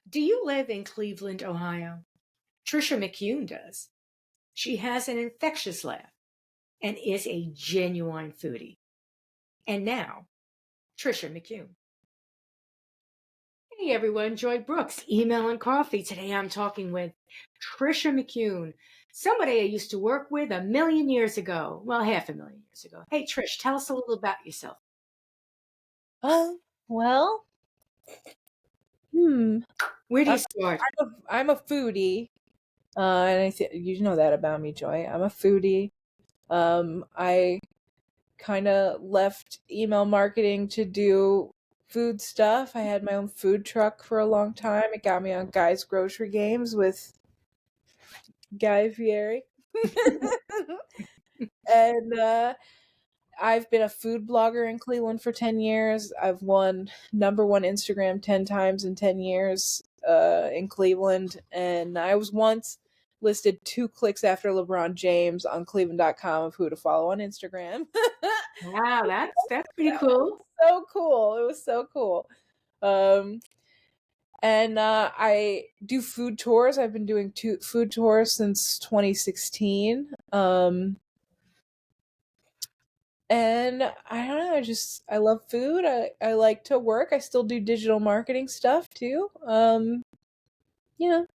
Do you live in Cleveland, Ohio? Tricia McCune does. She has an infectious laugh and is a genuine foodie. And now, Tricia McCune. Hey everyone, Joy Brooks, Email and Coffee. Today I'm talking with Tricia McCune, somebody I used to work with a million years ago. Well, half a million years ago. Hey Trish, tell us a little about yourself. Well, hmm. Where do you I'm start? I'm a foodie, and you know that about me, Joy. I'm a foodie. I kind of left email marketing to do food stuff. I had my own food truck for a long time. It got me on Guy's Grocery Games with Guy Fieri, and I've been a food blogger in Cleveland for 10 years. I've won #1 Instagram 10 times in 10 years in Cleveland. And I was once listed 2 clicks after LeBron James on cleveland.com of who to follow on Instagram. Wow, that's pretty That cool. was so cool. It was so cool. Um, and I do food tours. I've been doing food tours since 2016. And I don't know, I love food. I like to work. I still do digital marketing stuff too.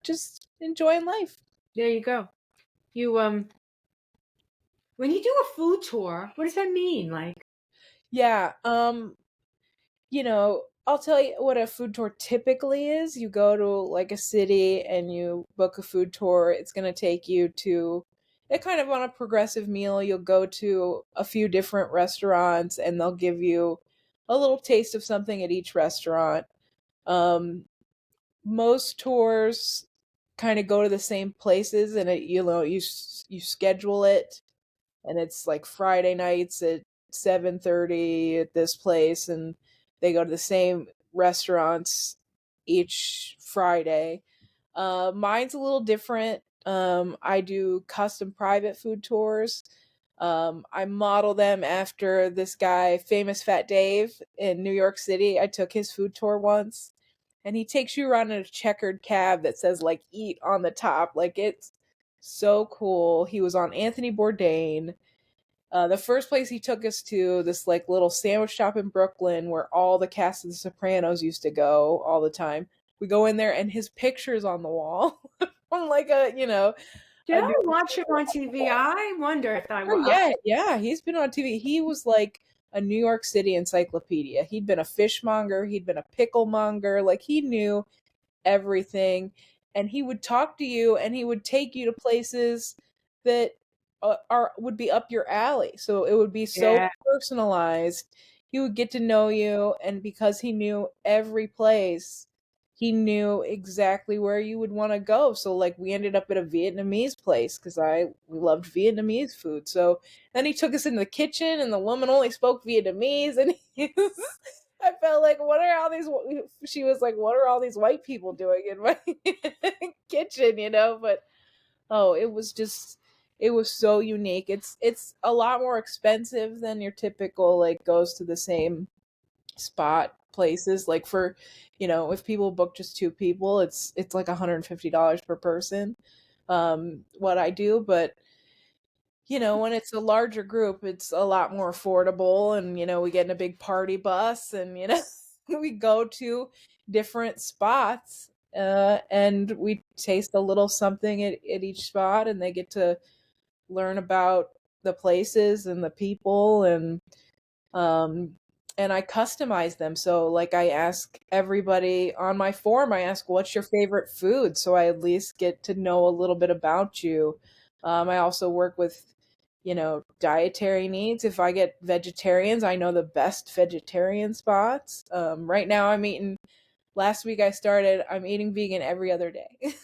Just enjoying life. There you go. You when you do a food tour, what does that mean? Like, Yeah. I'll tell you what a food tour typically is. You go to like a city and you book a food tour. It's going to take you to it kind of on a progressive meal. You'll go to a few different restaurants and they'll give you a little taste of something at each restaurant. Most tours kind of go to the same places, and you schedule it, and it's like Friday nights at 7:30 at this place, and they go to the same restaurants each Friday. Mine's a little different. I do custom private food tours. I model them after this guy, Famous Fat Dave in New York City. I took his food tour once, and he takes you around in a checkered cab that says like "eat" on the top. Like, it's so cool. He was on Anthony Bourdain. The first place he took us to, this like little sandwich shop in Brooklyn where all the cast of The Sopranos used to go all the time. We go in there and his picture's on the wall from like did a I new. watch him on TV? I wonder if I Oh wa- yeah, he's been on TV. He was like a New York City encyclopedia. He'd been a fishmonger, he'd been a pickle monger, like he knew everything, and he would talk to you and he would take you to places that are would be up your alley, so it would be so Yeah. personalized. He would get to know you, and because he knew every place, he knew exactly where you would want to go. So like we ended up at a Vietnamese place because I we loved Vietnamese food. So then he took us in the kitchen and the woman only spoke Vietnamese, and I felt like, what are all these? She was like, what are all these white people doing in my kitchen? But oh, it was so unique. It's a lot more expensive than your typical like goes to the same spot places. Like for, if people book just 2 people, it's like $150 per person. What I do, but when it's a larger group, it's a lot more affordable, and we get in a big party bus, and we go to different spots, and we taste a little something at each spot, and they get to learn about the places and the people, um and I customize them. So like I ask everybody on my form, I ask, what's your favorite food, so I at least get to know a little bit about you. I also work with dietary needs. If I get vegetarians, I know the best vegetarian spots. Right now last week I'm eating vegan every other day.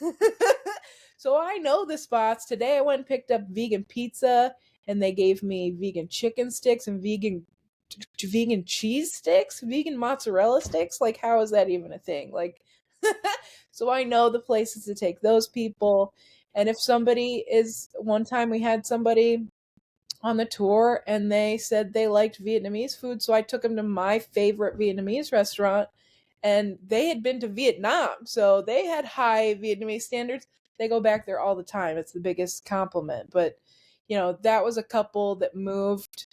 So I know the spots. Today I went and picked up vegan pizza, and they gave me vegan chicken sticks and vegan cheese sticks, vegan mozzarella sticks. Like, how is that even a thing? Like, so I know the places to take those people. And if somebody is, one time we had somebody on the tour and they said they liked Vietnamese food, so I took them to my favorite Vietnamese restaurant, and they had been to Vietnam, so they had high Vietnamese standards. They go back there all the time. It's the biggest compliment. But that was a couple that moved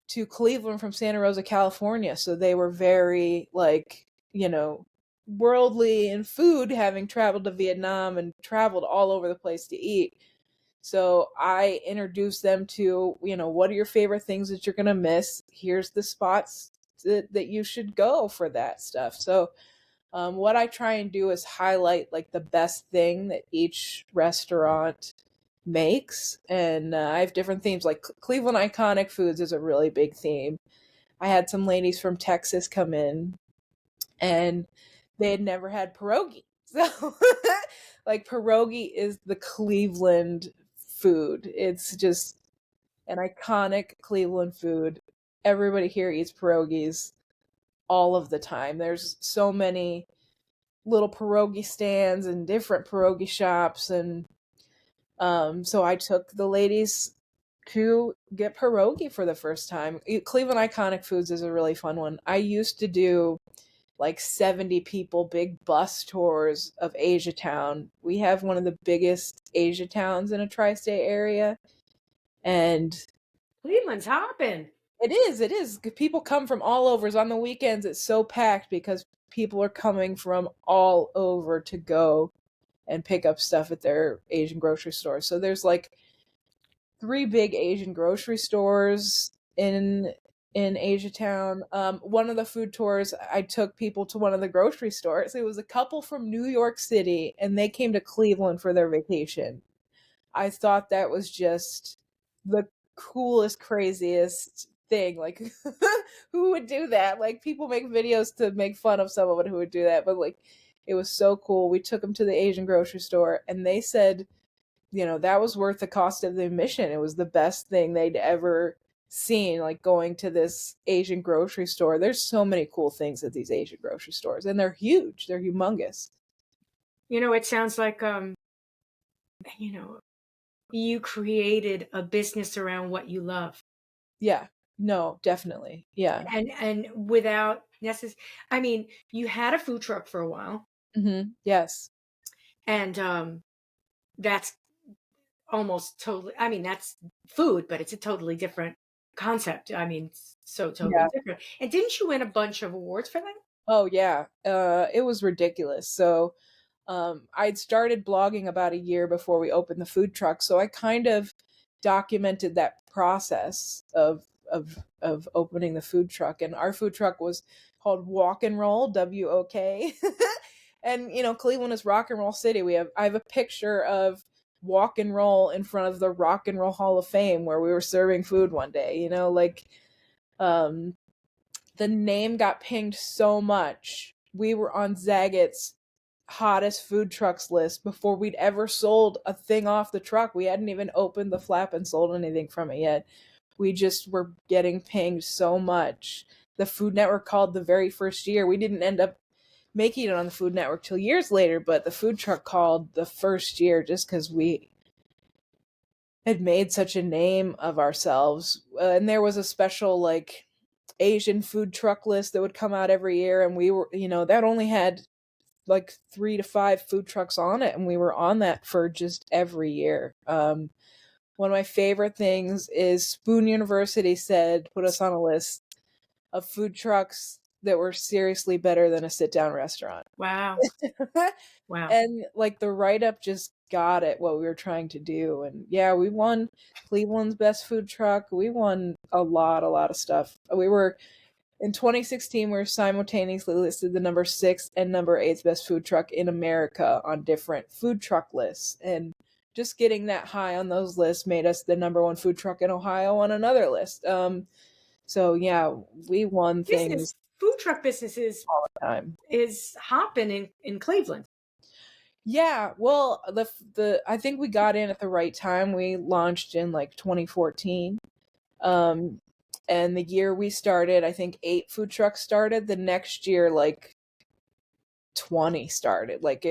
to Cleveland from Santa Rosa, California, so they were very like worldly in food, having traveled to Vietnam and traveled all over the place to eat. So I introduced them to, what are your favorite things that you're going to miss? Here's the spots that you should go for that stuff. So what I try and do is highlight like the best thing that each restaurant makes. And I have different themes, like Cleveland Iconic Foods is a really big theme. I had some ladies from Texas come in and they had never had pierogi. So like pierogi is the Cleveland food. It's just an iconic Cleveland food. Everybody here eats pierogies all of the time. There's so many little pierogi stands and different pierogi shops, and so I took the ladies to get pierogi for the first time. Cleveland Iconic Foods is a really fun one. I used to do like 70 people big bus tours of Asia Town. We have one of the biggest Asia towns in a tri-state area, and Cleveland's hopping. it is. People come from all over. On the weekends, it's so packed because people are coming from all over to go and pick up stuff at their Asian grocery store. So there's like 3 big Asian grocery stores in Asia Town. One of the food tours, I took people to one of the grocery stores. It was a couple from New York City, and they came to Cleveland for their vacation. I thought that was just the coolest, craziest thing. Like, who would do that? Like, people make videos to make fun of someone who would do that, but like, it was so cool. We took them to the Asian grocery store, and they said, that was worth the cost of the admission. It was the best thing they'd ever seen, like going to this Asian grocery store. There's so many cool things at these Asian grocery stores, and they're huge. They're humongous. It sounds like you created a business around what you love. Yeah. No, definitely. Yeah. And without you had a food truck for a while. Mm-hmm. Yes. And that's almost totally, that's food, but it's a totally different concept. So totally different. And didn't you win a bunch of awards for that? Oh yeah. It was ridiculous. So I'd started blogging about a year before we opened the food truck, so I kind of documented that process of opening the food truck. And our food truck was called Walk and Roll, WOK. And Cleveland is rock and roll city. I have a picture of Walk and Roll in front of the Rock and Roll Hall of Fame where we were serving food one day. Um the name got pinged so much. We were on Zagat's hottest food trucks list before we'd ever sold a thing off the truck. We hadn't even opened the flap and sold anything from it yet. We just were getting pinged so much. The Food Network called the very first year. We didn't end up making it on the Food Network till years later, but the food truck called the first year just because we had made such a name of ourselves. And there was a special like Asian food truck list that would come out every year, and we were, that only had like 3 to 5 food trucks on it, and we were on that for just every year. One of my favorite things is Spoon University put us on a list of food trucks that were seriously better than a sit-down restaurant. Wow. Wow. And like the write-up just got it, what we were trying to do. And yeah, we won Cleveland's best food truck. We won a lot of stuff. In 2016, we were simultaneously listed the number 6 and number 8 best food truck in America on different food truck lists. And just getting that high on those lists made us the number 1 food truck in Ohio on another list. So yeah, we won things. Food truck businesses all the time is hopping in Cleveland. Yeah, well, I think we got in at the right time. We launched in like 2014. And the year we started, I think 8 food trucks started. The next year, like 20 started. Like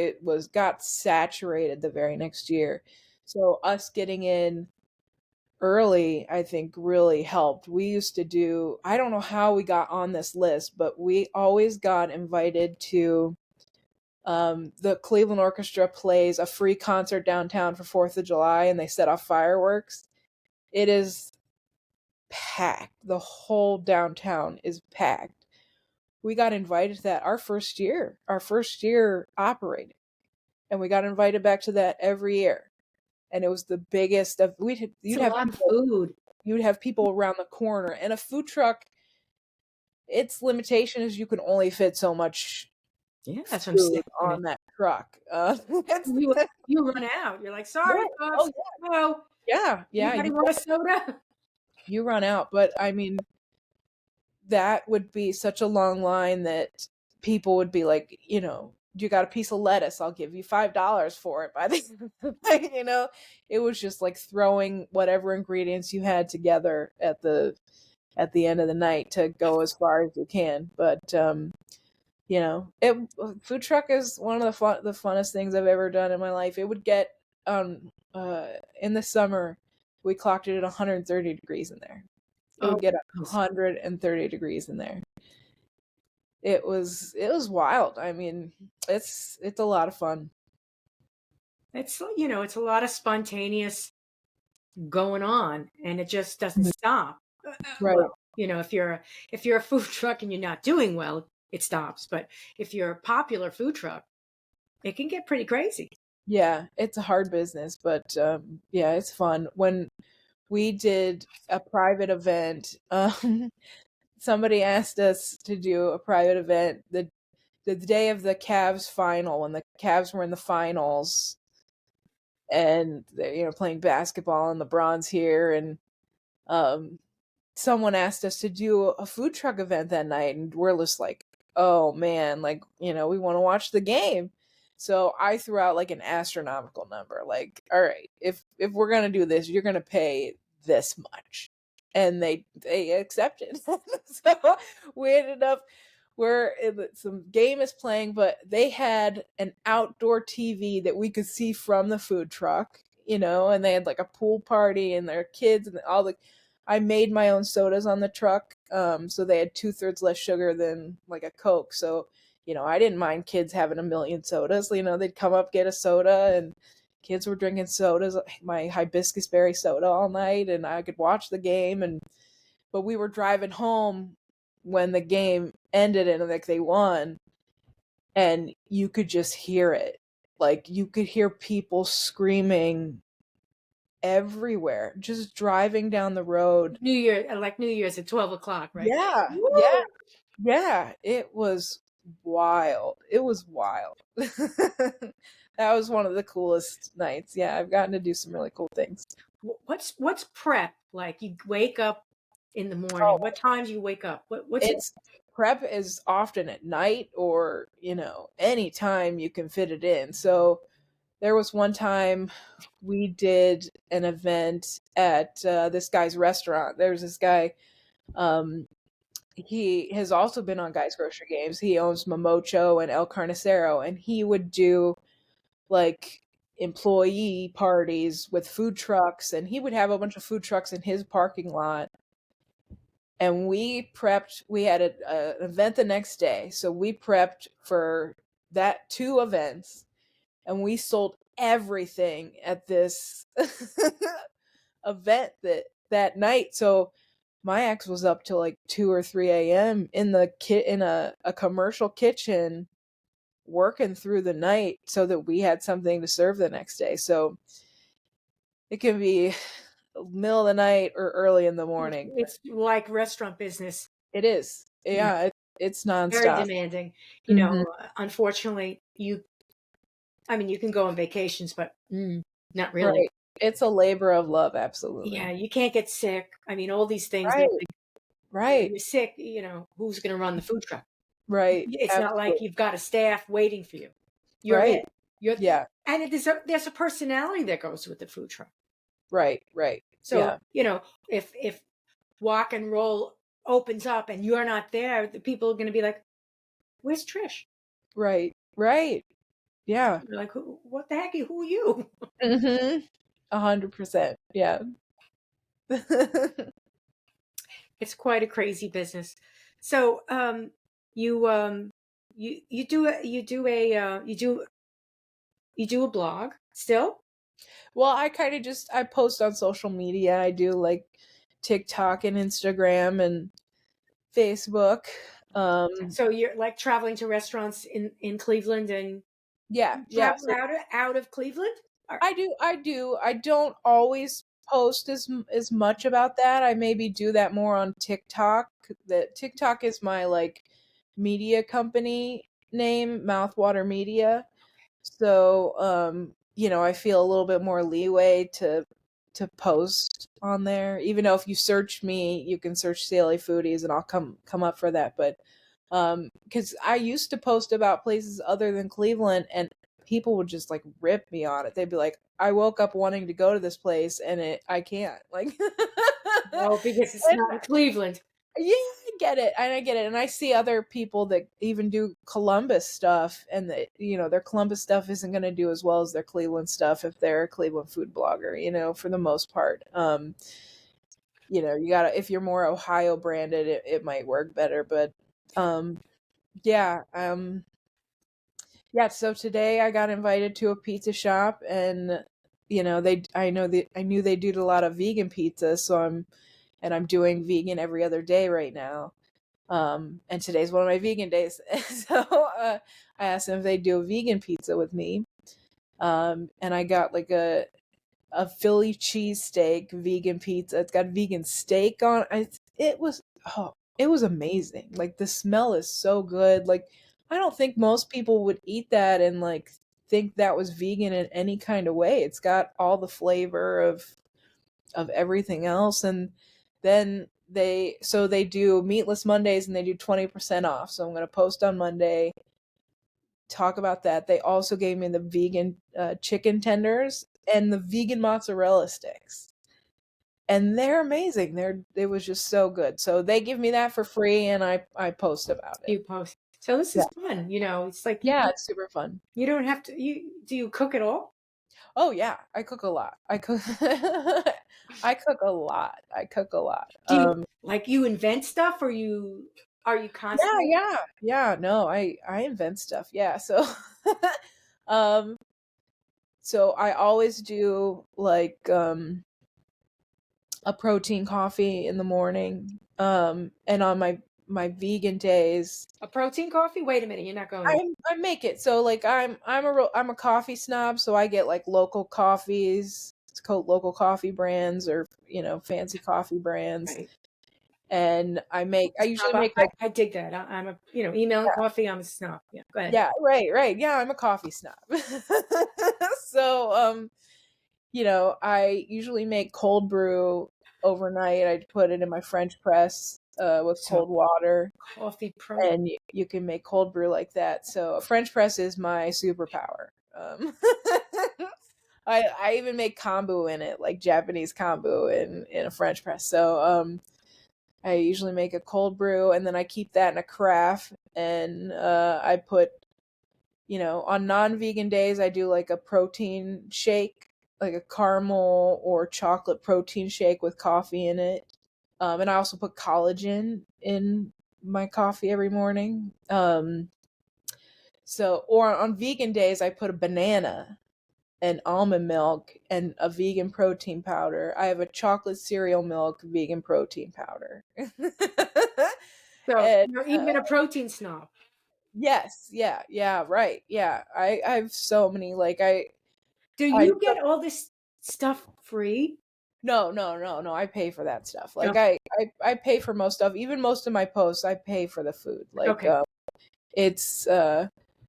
got saturated the very next year. So us getting in early, I think, really helped. We used to do, I don't know how we got on this list, but we always got invited to the Cleveland Orchestra plays a free concert downtown for 4th of July, and they set off fireworks. It is packed. The whole downtown is packed. We got invited to that our first year operating. And we got invited back to that every year. And it was the biggest of It's a lot of food. You'd have people around the corner, and a food truck, its limitation is you can only fit so much Yeah, that's what I'm food saying. I mean, on that truck. It's you run out. You're like, sorry, right. folks. Oh No. yeah, yeah. Anybody want a soda? You run out, but I mean, that would be such a long line that people would be like, you got a piece of lettuce, I'll give you $5 for it. By the it was just like throwing whatever ingredients you had together at the end of the night to go as far as you can. But it food truck is one of the funnest things I've ever done in my life. It would get in the summer, we clocked it at 130 degrees in there. It Oh, would get 130 degrees in there. It was wild. I mean, it's a lot of fun. it's it's a lot of spontaneous going on, and it just doesn't stop. Right. Well, if you're a food truck and you're not doing well, it stops. But if you're a popular food truck, it can get pretty crazy. Yeah, it's a hard business, but yeah, it's fun. When we did a private event, somebody asked us to do a private event the day of the Cavs final, when the Cavs were in the finals, and they're playing basketball, and LeBron's here, and someone asked us to do a food truck event that night, and we're just like, oh man, like, we want to watch the game. So I threw out like an astronomical number, like, all right, if we're gonna do this, you're gonna pay this much. And they accepted. So we ended up where some game is playing, but they had an outdoor TV that we could see from the food truck, and they had like a pool party, and their kids and all the I made my own sodas on the truck. So they had 2/3 less sugar than like a Coke. So, I didn't mind kids having a million sodas. They'd come up, get a soda, and kids were drinking sodas, my hibiscus berry soda all night, and I could watch the game. But we were driving home when the game ended and like they won, and you could just hear it. Like you could hear people screaming everywhere, just driving down the road. New Year's at 12 o'clock, right? Yeah, Woo! yeah, yeah. It was wild. It was wild. That was one of the coolest nights. Yeah, I've gotten to do some really cool things. What's prep like? You wake up in the morning. Oh, What times you wake up? What's it? it's prep is often at night, or any time you can fit it in. So there was one time we did an event at this guy's restaurant. There's this guy. He has also been on Guys Grocery Games. He owns Momocho and El Carnicero, and he would do like employee parties with food trucks, and he would have a bunch of food trucks in his parking lot. And we had an event the next day, so we prepped for that 2 events, and we sold everything at this event that night. So my ex was up till like 2 or 3 a.m. in a commercial kitchen working through the night so that we had something to serve the next day. So it can be middle of the night or early in the morning. It's like restaurant business. It is. Yeah, it's nonstop. Very demanding. Mhm. Unfortunately, you can go on vacations, but not really. Right. It's a labor of love, absolutely. Yeah, you can't get sick. All these things. Right. If Right. you're sick, who's going to run the food truck? Right. It's not like Absolutely. you've got a staff waiting for you. You're Right. it. You're Yeah. and there's a personality that goes with the food truck. Right. So, Yeah. if Walk and Roll opens up and you're not there, the people are going to be like, "Where's Trish?" Right. Yeah. You're like, "What the heck? Who are you?" Mhm. 100%. Yeah. It's quite a crazy business. So, you you do a you do a blog still? Well, I kind of just I post on social media. I do like TikTok and Instagram and Facebook. So you're like traveling to restaurants in Cleveland, and Yeah, you yeah. travel So out of Cleveland? I do. I don't always post as much about that. I maybe do that more on TikTok. That TikTok is my like media company name, Mouthwater Media. So, I feel a little bit more leeway to post on there. Even though if you search me, you can search CLEFoodies and I'll come up for that. But because I used to post about places other than Cleveland, and people would just like rip me on it. They'd be like, "I woke up wanting to go to this place, and I can't." Like, No, because it's and not in Cleveland. yeah, I get it. And I get it. And I see other people that even do Columbus stuff, and that, their Columbus stuff isn't going to do as well as their Cleveland stuff if they're a Cleveland food blogger, for the most part. You gotta, if you're more Ohio branded, it might work better. But um, yeah, yeah. So today I got invited to a pizza shop, and I knew they do a lot of vegan pizza, so I'm doing vegan every other day right now. And today's one of my vegan days. So I asked them if they'd do a vegan pizza with me. And I got like a Philly cheesesteak vegan pizza. It's got vegan steak on it. It was amazing. Like the smell is so good. Like I don't think most people would eat that and like think that was vegan in any kind of way. It's got all the flavor of everything else. And then they do meatless Mondays, and they do 20% off. So I'm going to post on Monday, talk about that. They also gave me the vegan chicken tenders and the vegan mozzarella sticks, and they're amazing. It was just so good. So they give me that for free, and I post about it. You post. So this Yeah. is fun. It's like Yeah, it's super fun. you don't have to. Do you cook at all? Oh yeah, I cook a lot. I cook I cook a lot. I cook a lot. Do you like you invent stuff, or are you Yeah, constantly? yeah. Yeah, no, I invent stuff. Yeah. So um so I always do like a protein coffee in the morning. And on my vegan days, A protein coffee? Wait a minute, you're not going. I make it. So like I'm a coffee snob, so I get like local coffees. It's called local coffee brands, or fancy coffee brands. Right. And I usually Snob, make like I dig that. I'm a emailing coffee. I'm a snob. Yeah, go ahead. yeah, right, right. Yeah, I'm a coffee snob. So, I usually make cold brew overnight. I put it in my French press with So cold water, coffee pro. and you can make cold brew like that. So, a French press is my superpower. I even make kombu in it, like Japanese kombu in a French press. So, I usually make a cold brew, and then I keep that in a carafe, and I put on non-vegan days, I do like a protein shake, like a caramel or chocolate protein shake with coffee in it. And I also put collagen in my coffee every morning. Or on vegan days, I put a banana and almond milk and a vegan protein powder. I have a chocolate cereal milk vegan protein powder. So And you're even a protein snob. yes, yeah, yeah, right, yeah. I have so many like Do I you get all this stuff free? no, no, no, no. I pay for that stuff. Like Okay. I pay for most stuff. Even most of my posts, I pay for the food. Like Okay. it's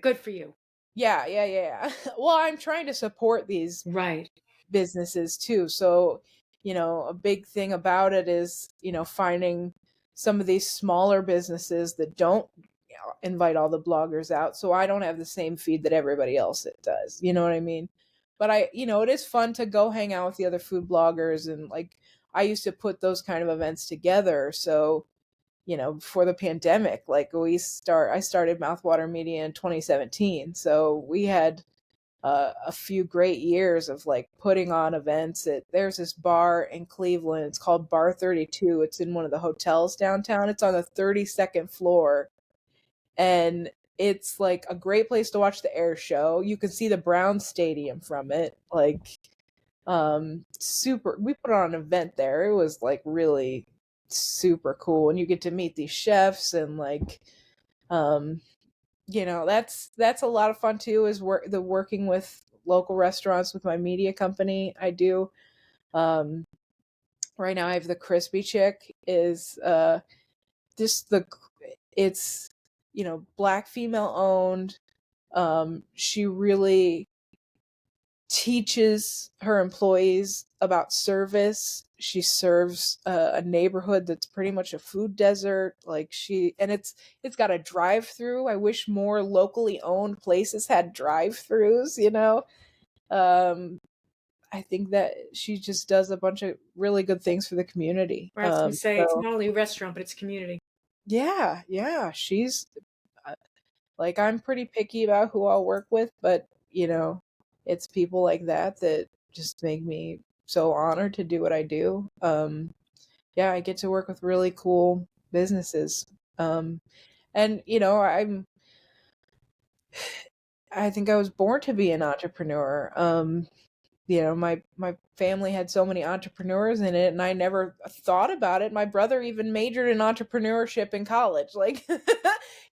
Good for you. yeah, yeah, yeah. Well, I'm trying to support these Right. businesses too. So, a big thing about it is, finding some of these smaller businesses that don't invite all the bloggers out. So I don't have the same feed that everybody else it does. You know what I mean? But it is fun to go hang out with the other food bloggers, and like I used to put those kind of events together. So, before the pandemic, like I started Mouthwater Media in 2017. So we had a few great years of like putting on events. There's this bar in Cleveland. It's called Bar 32. It's in one of the hotels downtown. It's on the 32nd floor, and it's like a great place to watch the air show. You can see the Browns Stadium from it. Like, super. We put on an event there. It was like really super cool, and you get to meet these chefs and like, um, that's a lot of fun too. Is working with local restaurants with my media company. I do. Um, right now, I have the Crispy Chick. Is just the it's Black female owned. She really teaches her employees about service. She serves a neighborhood that's pretty much a food desert. Like it's got a drive-through. I wish more locally owned places had drive-throughs. I think that she just does a bunch of really good things for the community. I was going to say, it's So not only a restaurant, but it's community. yeah, she's like, I'm pretty picky about who I'll work with, but it's people like that that just make me so honored to do what I do. Yeah, I get to work with really cool businesses. And I think I was born to be an entrepreneur. My family had so many entrepreneurs in it, and I never thought about it. My brother even majored in entrepreneurship in college, like, and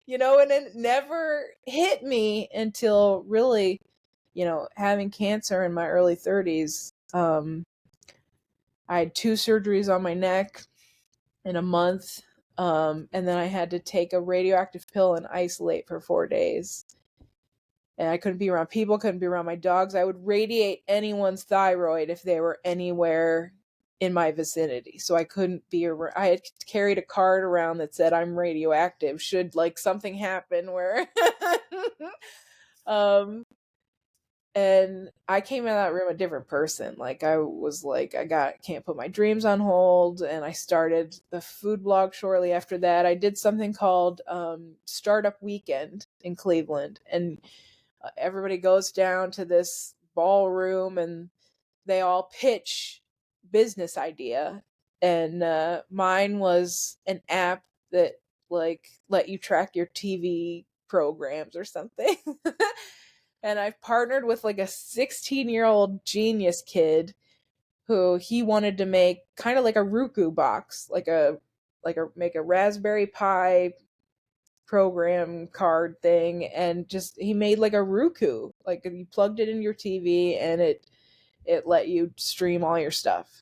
it never hit me until really, having cancer in my early 30s. I had 2 surgeries on my neck in a month, and then I had to take a radioactive pill and isolate for 4 days. And I couldn't be around people, couldn't be around my dogs. I would radiate anyone's thyroid if they were anywhere in my vicinity. So I couldn't be around. I had carried a card around that said I'm radioactive should like something happen where and I came out of that room a different person. Like, I was like, can't put my dreams on hold. And I started the food blog shortly after that. I did something called Startup Weekend in Cleveland, and everybody goes down to this ballroom and they all pitch business idea. And mine was an app that like let you track your TV programs or something. And I've partnered with like a 16-year-old genius kid who he wanted to make kind of like a Roku box, make a Raspberry Pi program card thing, and just he made like a Roku, like you plugged it in your TV and it let you stream all your stuff.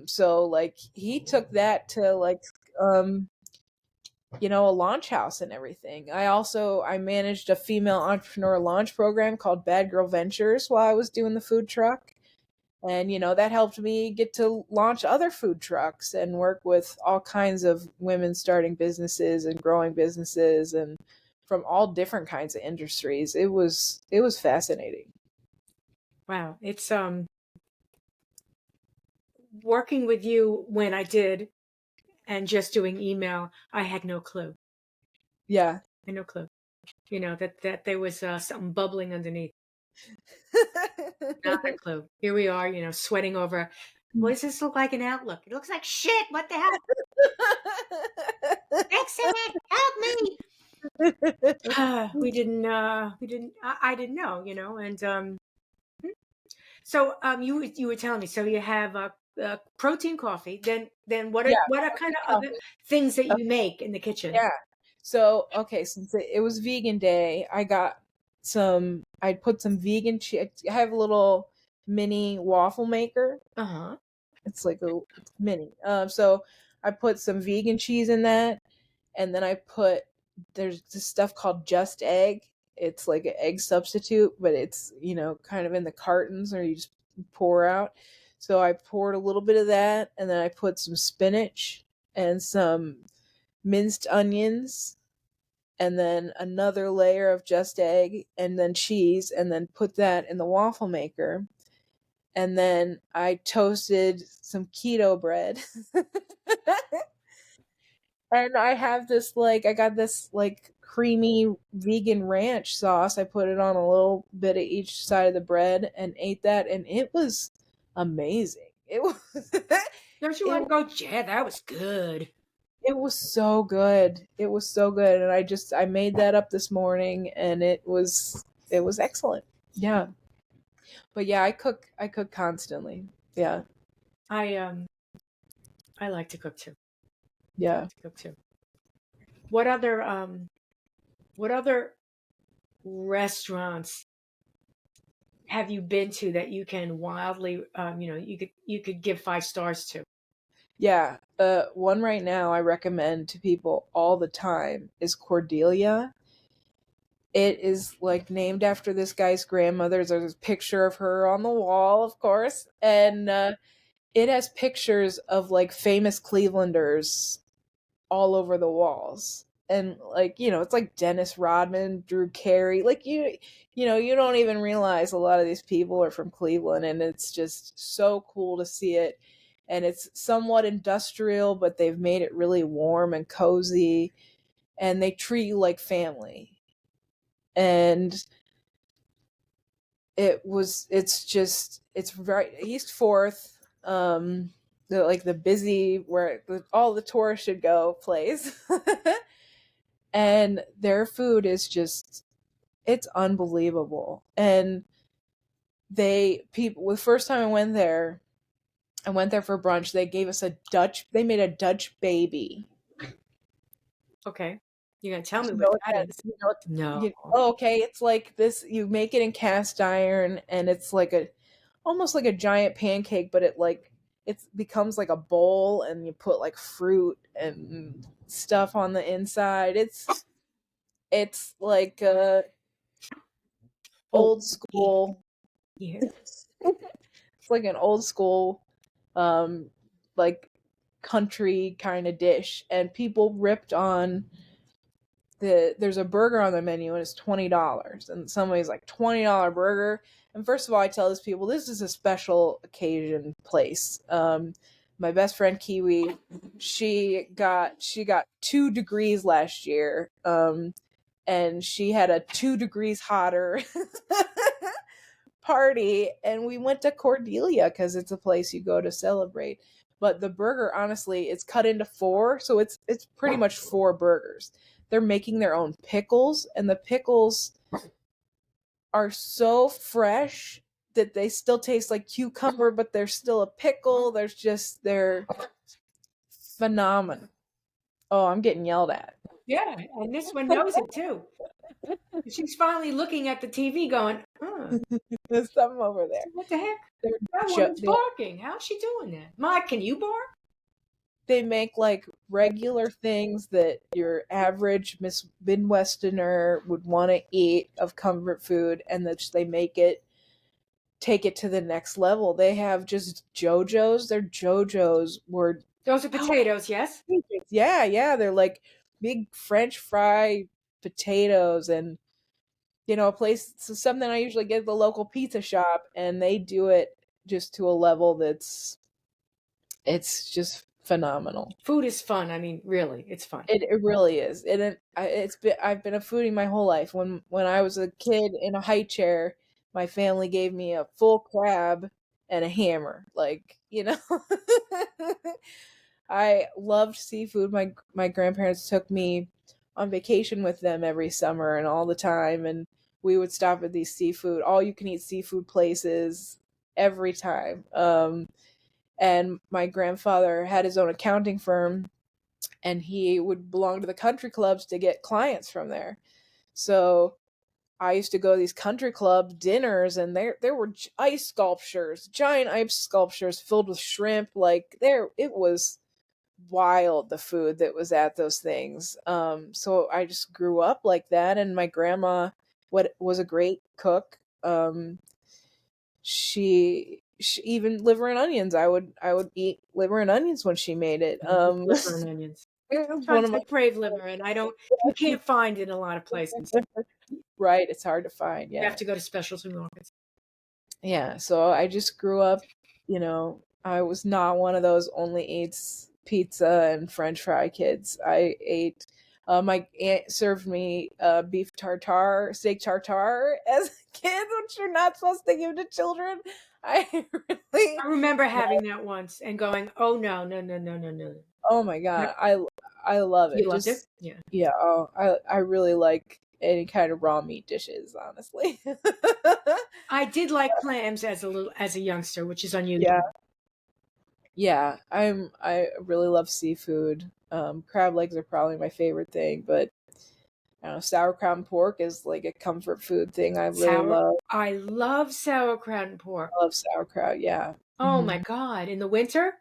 So like he took that to like a launch house and everything. I managed a female entrepreneur launch program called Bad Girl Ventures while I was doing the food truck. And that helped me get to launch other food trucks and work with all kinds of women starting businesses and growing businesses, and from all different kinds of industries. It was fascinating. Wow. It's working with you when I did and just doing email, I had no clue. Yeah. I had no clue. That there was something bubbling underneath. Not a clue. Here we are, sweating over. What does this look like in Outlook? It looks like shit. What the hell? Excellent. Help me. We didn't. I didn't know. And so you were telling me. So you have protein coffee. Then what are kind of other things that you make in the kitchen? Yeah. So, okay, since it was vegan day, I'd put some vegan cheese. I have a little mini waffle maker. Uh-huh. It's like it's mini. So I put some vegan cheese in that, and then there's this stuff called Just Egg. It's like an egg substitute, but it's, kind of in the cartons or you just pour out. So I poured a little bit of that, and then I put some spinach and some minced onions, and then another layer of Just Egg, and then cheese, and then put that in the waffle maker. And then I toasted some keto bread. And I got this like creamy vegan ranch sauce. I put it on a little bit of each side of the bread and ate that, and it was amazing. It was Don't you it, want to go? Yeah, that was good. it was so good. It was so good, and I made that up this morning, and it was excellent. Yeah. But yeah, I cook constantly. Yeah. I I like to cook too. I Yeah. like to cook too. What other what other restaurants have you been to that you can wildly you could give 5 stars to? Yeah. One right now I recommend to people all the time is Cordelia. It is like named after this guy's grandmother. There's a picture of her on the wall, of course, and it has pictures of like famous Clevelanders all over the walls. And like, it's like Dennis Rodman, Drew Carey. Like you don't even realize a lot of these people are from Cleveland, and it's just so cool to see it. And it's somewhat industrial, but they've made it really warm and cozy, and they treat you like family. And it's right East Fourth, the busy where all the tourists should go place. And their food is just, it's unbelievable. And the first time I went there for brunch. They made a Dutch baby. Okay. You're gonna tell me You what know what that that is? you know No. okay, it's like this. You make it in cast iron, and it's like a almost like a giant pancake, but it becomes like a bowl, and you put like fruit and stuff on the inside. It's like Oh, old school. yeah. It's like an old school, um, like country kind of dish, and people ripped on there's a burger on the menu, and it's $20, and somebody's like, $20 burger. And first of all, I tell these people this is a special occasion place. My best friend Kiwi, she got 2 degrees last year, and she had a 2 degrees hotter party, and we went to Cordelia because it's a place you go to celebrate. But the burger, honestly, it's cut into four, so it's pretty much four burgers. They're making their own pickles, and the pickles are so fresh that they still taste like cucumber, but they're still a pickle. They're phenomenal. Oh, I'm getting yelled at. Yeah, and this one knows it too. She's finally looking at the TV going, There's something over there. what the heck? They're That ju- woman's they barking. How's she doing that? Mike, can you bark? they make like regular things that your average Midwesterner would want to eat of comfort food, and that they take it to the next level. They have just JoJo's. Their JoJo's were Those are potatoes, yes? yeah, they're like big French fry potatoes, and a place, so something I usually get at the local pizza shop, and they do it just to a level it's just phenomenal. Food is fun. I mean, really, it's fun. It really is. I've been a foodie my whole life. When I was a kid in a high chair, my family gave me a full crab and a hammer. I loved seafood. My grandparents took me on vacation with them every summer and all the time, and we would stop at these all you can eat seafood places every time. And my grandfather had his own accounting firm, and he would belong to the country clubs to get clients from there. So I used to go to these country club dinners, and there were giant ice sculptures filled with shrimp. It was wild, the food that was at those things. So I just grew up like that, and my grandma, what was a great cook. She even liver and onions. I would eat liver and onions when she made it. Liver and onions. One of I crave liver, and you can't find it in a lot of places. right, it's hard to find. You Yeah. have to go to specialty markets. Yeah, so I just grew up, I was not one of those only eats pizza and french fry kids. I ate My aunt served me beef tartare, steak tartare as a kid, which you're not supposed to give to children. I really, I remember having that once and going, "Oh no, no, no, no, no, no." oh my god, I love You it. loved it? Just Yeah. yeah, oh, I really like any kind of raw meat dishes, honestly. I did like clams as a youngster, which is unusual. Yeah, yeah, I really love seafood. Crab legs are probably my favorite thing, but I don't know, sauerkraut and pork is like a comfort food thing I really love. I love sauerkraut and pork. I love sauerkraut, yeah. Oh my Mhm. God. In the winter?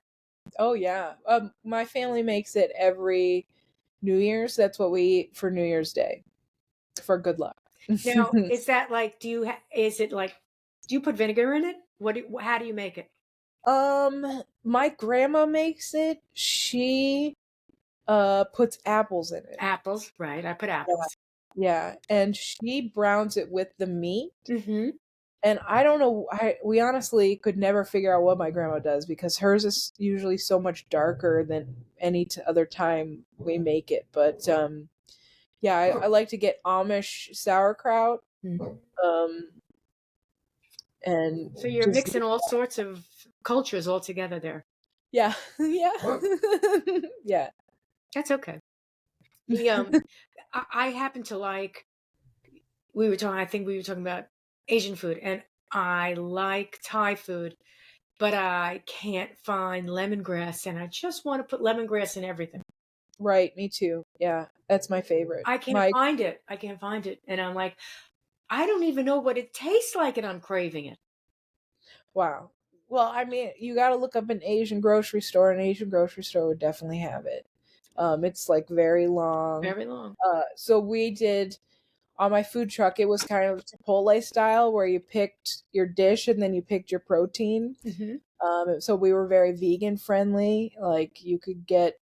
Oh yeah. My family makes it every New Year's. That's what we eat for New Year's Day for good luck. Now, is that like, is it like, do you put vinegar in it? How do you make it? My grandma makes it. She puts apples in it. Apples, right? I put Yeah. apples. Yeah, and she browns it with the meat. Mm-hmm. And I don't know, we honestly could never figure out what my grandma does because hers is usually so much darker than any other time we make it. But yeah, I like to get Amish sauerkraut, Mm. um, and So you're just mixing all sorts of cultures all together there. yeah, yeah, yeah. That's okay. The I happen to like. We were talking. I think we were talking about Asian food, and I like Thai food, but I can't find lemongrass, and I just want to put lemongrass in everything. Right, me too. Yeah, that's my favorite. I can't My find it. I can't find it, and I'm like, I don't even know what it tastes like, and I'm craving it. wow. Well, I mean, you got to look up an Asian grocery store. An Asian grocery store would definitely have it. It's like very long. Very long. So we did on my food truck. It was kind of Chipotle style, where you picked your dish and then you picked your protein. Mm-hmm. So we were very vegan friendly. Like you could get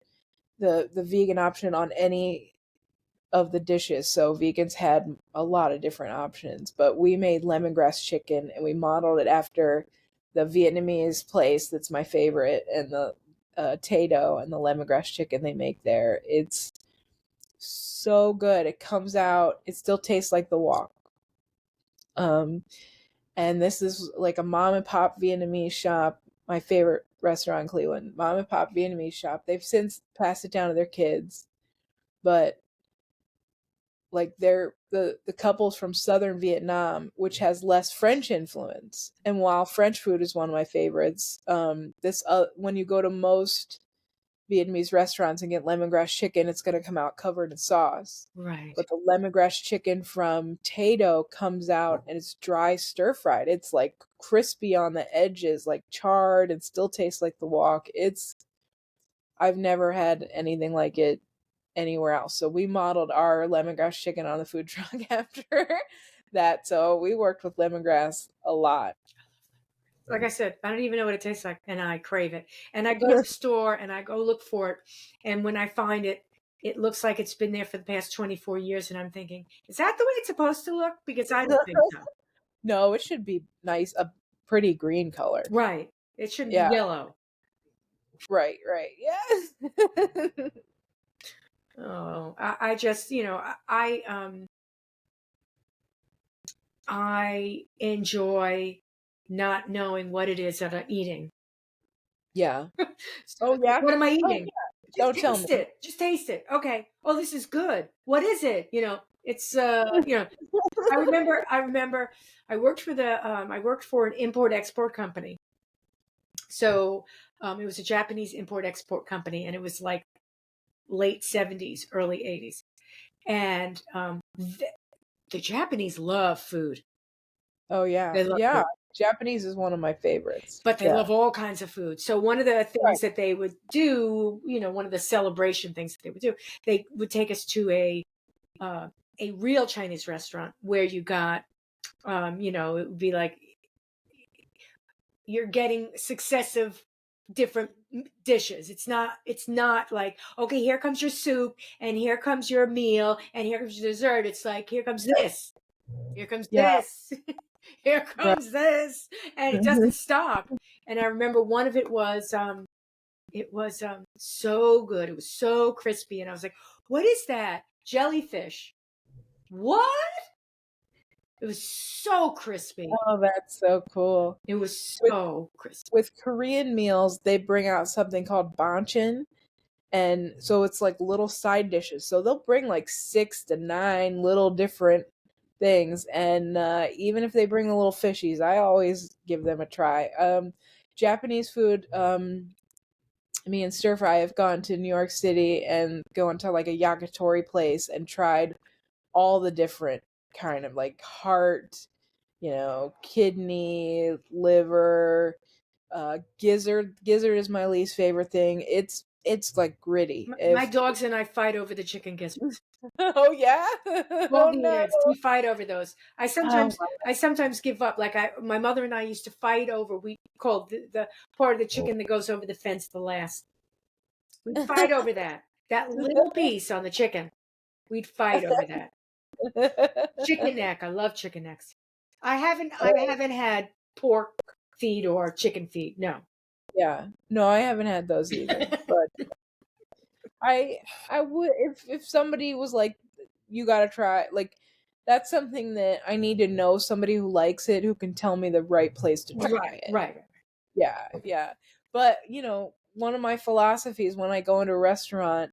the vegan option on any of the dishes. So vegans had a lot of different options, but we made lemongrass chicken and we modeled it after the Vietnamese place that's my favorite, and the Tato and the lemongrass chicken they make there. It's so good. It comes out, it still tastes like the wok. Um, and this is like a mom and pop Vietnamese shop. My favorite restaurant in Cleveland, mom and pop Vietnamese shop. They've since passed it down to their kids, but like they're the couples from southern Vietnam, which has less French influence. And while French food is one of my favorites, this when you go to most Vietnamese restaurants and get lemongrass chicken, it's going to come out covered in sauce. Right. But the lemongrass chicken from Tato comes out and it's dry stir fried. It's like crispy on the edges, like charred, and still tastes like the wok. I've never had anything like it anywhere else. So we modeled our lemongrass chicken on the food truck after that. So we worked with lemongrass a lot. Like I said, I don't even know what it tastes like, and I crave it. And I go to the store and I go look for it, and when I find it, it looks like it's been there for the past 24 years, and I'm thinking, is that the way it's supposed to look? Because I don't think so. No, it should be nice, a pretty green color. Right. It shouldn't be Yeah. yellow. Right, right. Yes. Oh, I just, I enjoy not knowing what it is that I'm eating. Yeah. So, Oh yeah. what am I Oh eating? yeah. Just Don't tell taste me. it. Just taste it. Okay. Oh, this is good. What is it? It's I remember I worked for an import export company. So it was a Japanese import export company, and it was like late 70s, early 80s. And the Japanese love food. Oh yeah. They love Yeah. food. Japanese is one of my favorites. But they Yeah. love all kinds of food. So one of the Right. things that they would do, one of the celebration things that they would do, they would take us to a real Chinese restaurant where you got, it would be like you're getting successive different dishes. It's not like, okay, here comes your soup and here comes your meal and here comes your dessert. It's like, here comes this. Here comes Yeah. this. Here Right. comes this. And it doesn't stop. And I remember one of it was so good. It was so crispy. And I was like, what is that? jellyfish. What? It was so crispy. Oh, that's so cool. It was With so crispy. with Korean meals, they bring out something called banchan, and so it's like little side dishes. So they'll bring like 6 to 9 little different things, and even if they bring the little fishies, I always give them a try. Japanese food, me and Stir Fry have gone to New York City and gone to like a yakitori place and tried all the different kind of like heart, kidney, liver, gizzard. Gizzard is my least favorite thing. It's like gritty. My dogs and I fight over the chicken gizzards. Oh yeah. All Oh the no. eggs. We fight over those. I sometimes give up. Like my mother and I used to fight over. We called the part of the chicken that goes over the fence the last. We'd fight over that. That little piece on the chicken. We'd fight over that. Chicken neck. I love chicken necks. I haven't had pork feet or chicken feet. No. Yeah. No, I haven't had those either. But I would, if somebody was like, you gotta try, like, that's something that I need to know somebody who likes it, who can tell me the right place to try it. Right. Yeah, yeah. But, one of my philosophies when I go into a restaurant,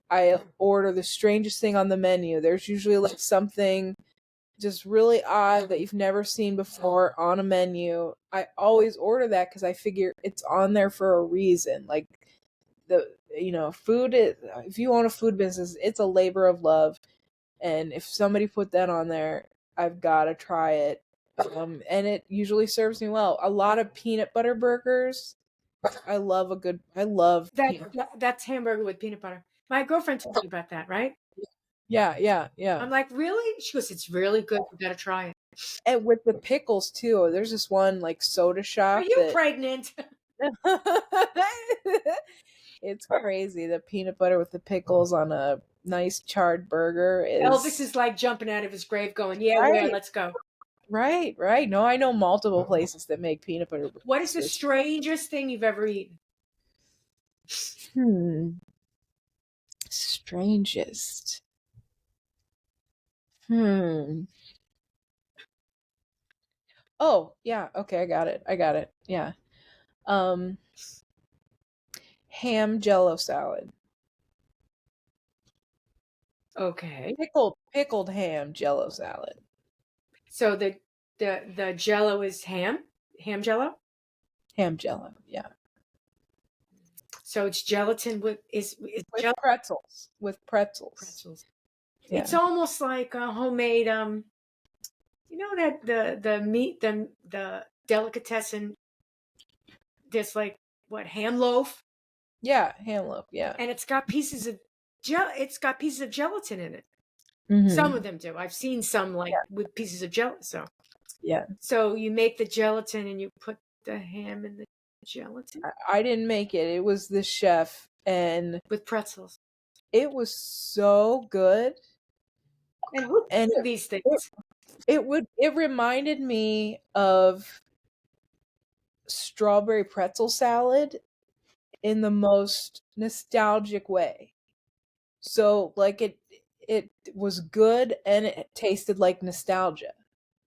I order the strangest thing on the menu. There's usually like something just really odd that you've never seen before on a menu. I always order that because I figure it's on there for a reason. Like, food is, if you own a food business, it's a labor of love, and if somebody put that on there, I've got to try it. And it usually serves me well. A lot of peanut butter burgers. I love that's hamburger with peanut butter. My girlfriend told me about that, right? Yeah. I'm like, really? She goes, it's really good. You gotta try it. And with the pickles too. There's this one like soda shop. Are you pregnant? It's crazy. The peanut butter with the pickles on a nice charred burger is. Elvis is like jumping out of his grave, going, "Yeah, right. let's go." Right. No, I know multiple places that make peanut butter burgers. What is the strangest thing you've ever eaten? Strangest. Oh, yeah. Okay, I got it. Yeah. Ham jello salad. Okay. Pickled ham jello salad. So the jello is ham jello? Ham jello, yeah. So it's gelatin with pretzels. With pretzels. Yeah. It's almost like a homemade that the meat, the delicatessen, there's like what, ham loaf? Yeah, ham loaf, yeah. And it's got pieces of gelatin in it. Mm-hmm. Some of them do. I've seen some with pieces of gelatin. So yeah. So you make the gelatin and you put the ham in the gelatin? I didn't make it. It was the chef, and with pretzels. It was so good. And who thinks of these things? It reminded me of strawberry pretzel salad in the most nostalgic way. So like it was good and it tasted like nostalgia.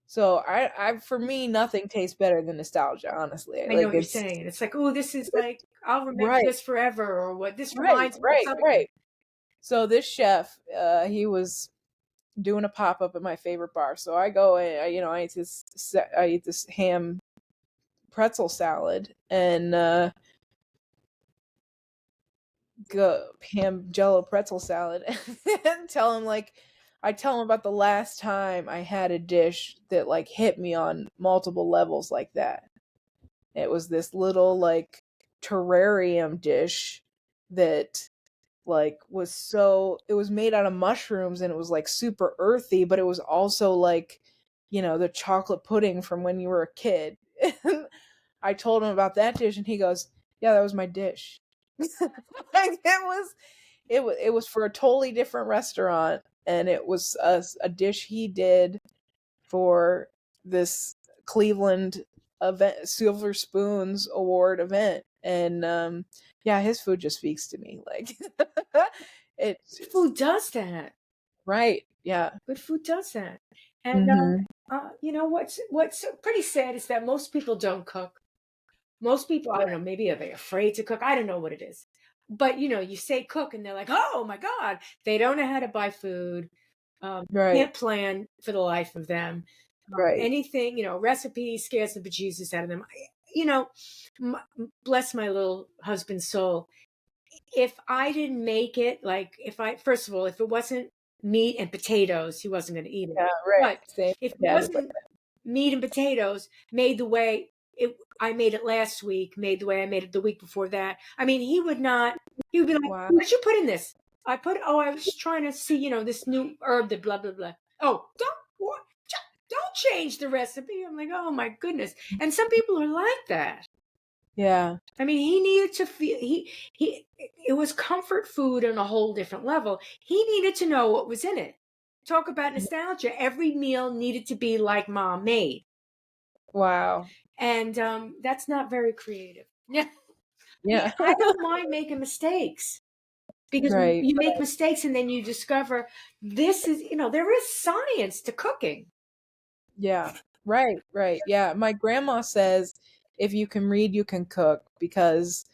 So I for me, nothing tastes better than nostalgia, honestly. I know what you're saying. It's like, oh, this is like, I'll remember this forever, or what this reminds me of something. Right. So this chef, he was doing a pop-up at my favorite bar. So I go and I eat this ham pretzel salad and ham jello pretzel salad and tell him about the last time I had a dish that like hit me on multiple levels like that. It was this little like terrarium dish that like it was made out of mushrooms and it was like super earthy, but it was also like, the chocolate pudding from when you were a kid. I told him about that dish and he goes, yeah, that was my dish. Like it was for a totally different restaurant, and it was a dish he did for this Cleveland event, Silver Spoons Award event, and his food just speaks to me. Like food does that. Right. Yeah. Good food does that. And Mhm. you know what's pretty sad is that most people don't cook. Most people, I don't know, maybe are they afraid to cook? I don't know what it is. But you say cook and they're like, oh my God, they don't know how to buy food. Right. Can't plan for the life of them. Right. Anything, recipe scares the bejesus out of them. You know, bless my little husband's soul. If I didn't make it, like first of all, if it wasn't meat and potatoes, he wasn't going to eat it. Yeah, right. But Same. if it Dad is like wasn't meat and potatoes made the way I made it last week, made the way I made it the week before that. I mean, he would be like, wow. what did you put in this? I was trying to see, this new herb that blah, blah, blah. Oh, don't change the recipe. I'm like, oh my goodness. And some people are like that. Yeah. I mean, he needed to feel, it was comfort food on a whole different level. He needed to know what was in it. Talk about nostalgia. Every meal needed to be like mom made. Wow. And that's not very creative. Yeah. Yeah. I don't mind making mistakes because right. you make mistakes and then you discover this is, there is science to cooking. Yeah. Right. Right. Yeah. My grandma says if you can read, you can cook, because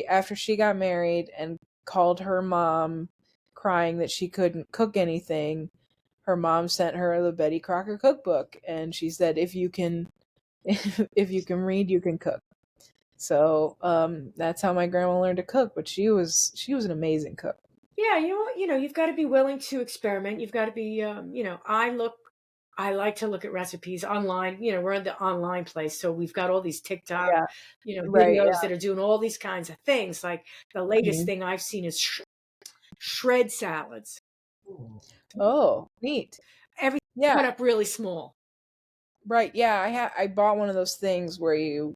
after she got married and called her mom crying that she couldn't cook anything, her mom sent her the Betty Crocker cookbook, and she said if you can if you can read, you can cook. So that's how my grandma learned to cook, but she was an amazing cook. Yeah, you've got to be willing to experiment. You've got to be I like to look at recipes online. We're in the online place, so we've got all these TikTok Yeah. Right. videos Yeah. that are doing all these kinds of things. Like the latest Mhm. thing I've seen is shred salads. Oh, neat. Everything Yeah. cut up really small. Right. Yeah. I bought one of those things where you.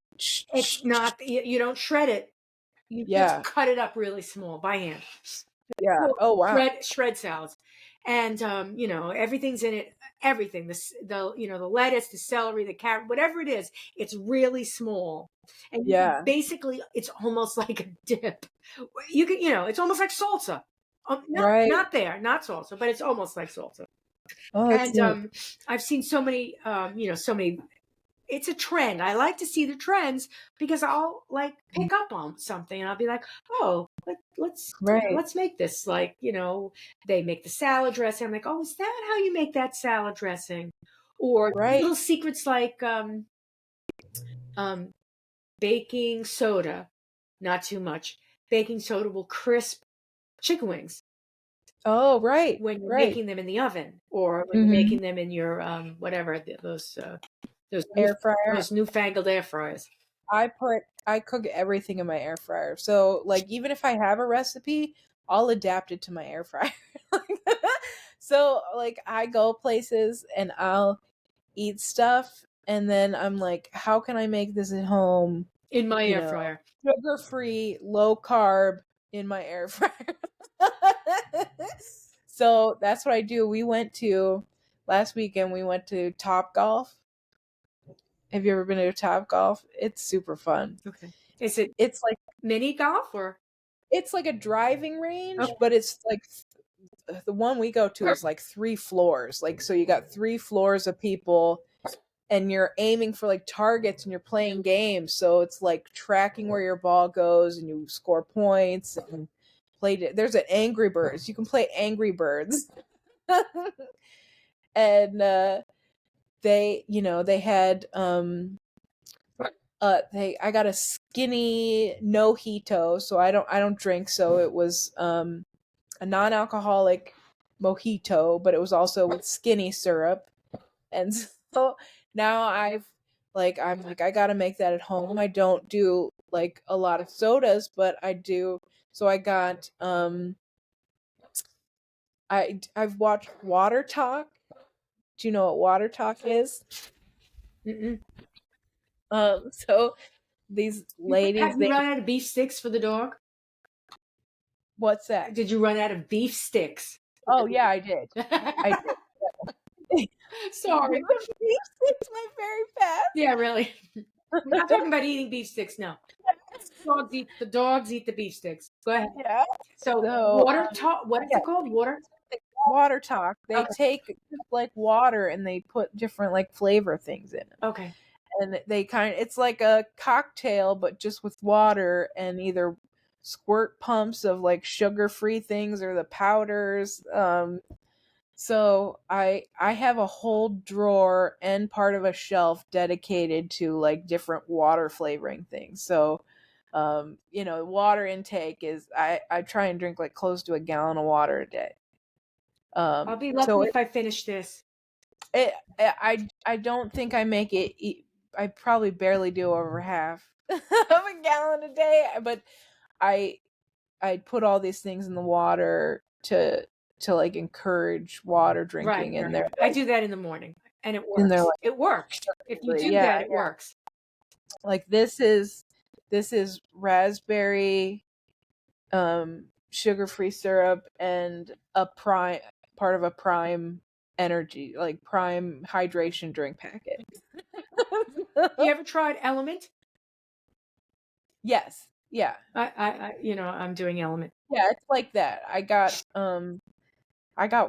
It's not, you don't shred it. You Yeah. just cut it up really small by hand. Yeah. Oh wow. Shred salads. And everything's in it. Everything. The lettuce, the celery, the carrot, whatever it is, it's really small. And Yeah. basically it's almost like a dip. You can, it's almost like salsa. Right. Not salsa, but it's almost like salsa. Oh, that's neat. And I've seen so many, so many. It's a trend. I like to see the trends because I'll like pick up on something and I'll be like, oh, let's Right. let's make this. Like, they make the salad dressing. I'm like, oh, is that how you make that salad dressing? Or Right. little secrets like baking soda, not too much. Baking soda will crisp chicken wings. Oh, right. When you're Right. making them in the oven or when you're making them in your whatever those Air fryer. those newfangled air fryers. I cook everything in my air fryer. So like even if I have a recipe, I'll adapt it to my air fryer. So like I go places and I'll eat stuff and then I'm like, how can I make this at home? In my air fryer. Sugar free, low carb in my air fryer. So that's what I do. Last weekend we went to Top Golf. Have you ever been to Top Golf? It's super fun. Okay. It's like mini golf or? It's like a driving range, but it's like the one we go to is like 3 floors. Like so you got 3 floors of people and you're aiming for like targets and you're playing games. So it's like tracking where your ball goes and you score points and there's an Angry Birds. You can play Angry Birds. And they had I got a skinny mojito, so I don't drink, so it was a non-alcoholic mojito, but it was also with skinny syrup. And so now I'm like I got to make that at home. I don't do like a lot of sodas, but I do. So I got I've watched Water Talk. Do you know what Water Talk is? Mm-mm. So these ladies, Have you run out of beef sticks for the dog? What's that? Did you run out of beef sticks? Oh yeah, I did. I did. Sorry. Beef sticks went very fast. Yeah, really. We're not talking about eating beef sticks, no. The dogs eat the beef sticks. Go ahead. Yeah. So So, Water Talk. What is it called? Water water talk. They Okay. take like water and they put different like flavor things in it. Okay. And it's like a cocktail but just with water and either squirt pumps of like sugar-free things or the powders. So I have a whole drawer and part of a shelf dedicated to like different water flavoring things. So water intake is I try and drink like close to a gallon of water a day. I'll be So lucky if I finish this. I don't think I make it. I probably barely do over half of a gallon a day, but I I put all these things in the water to like encourage water Right. drinking, and Right. I do that in the morning, and it they're works. It works. If you like do that, it works. like this is raspberry sugar-free syrup and a prime part of a prime energy like prime hydration drink packet. You ever tried Element? Yes. Yeah. I'm doing Element. Yeah, it's like that. I got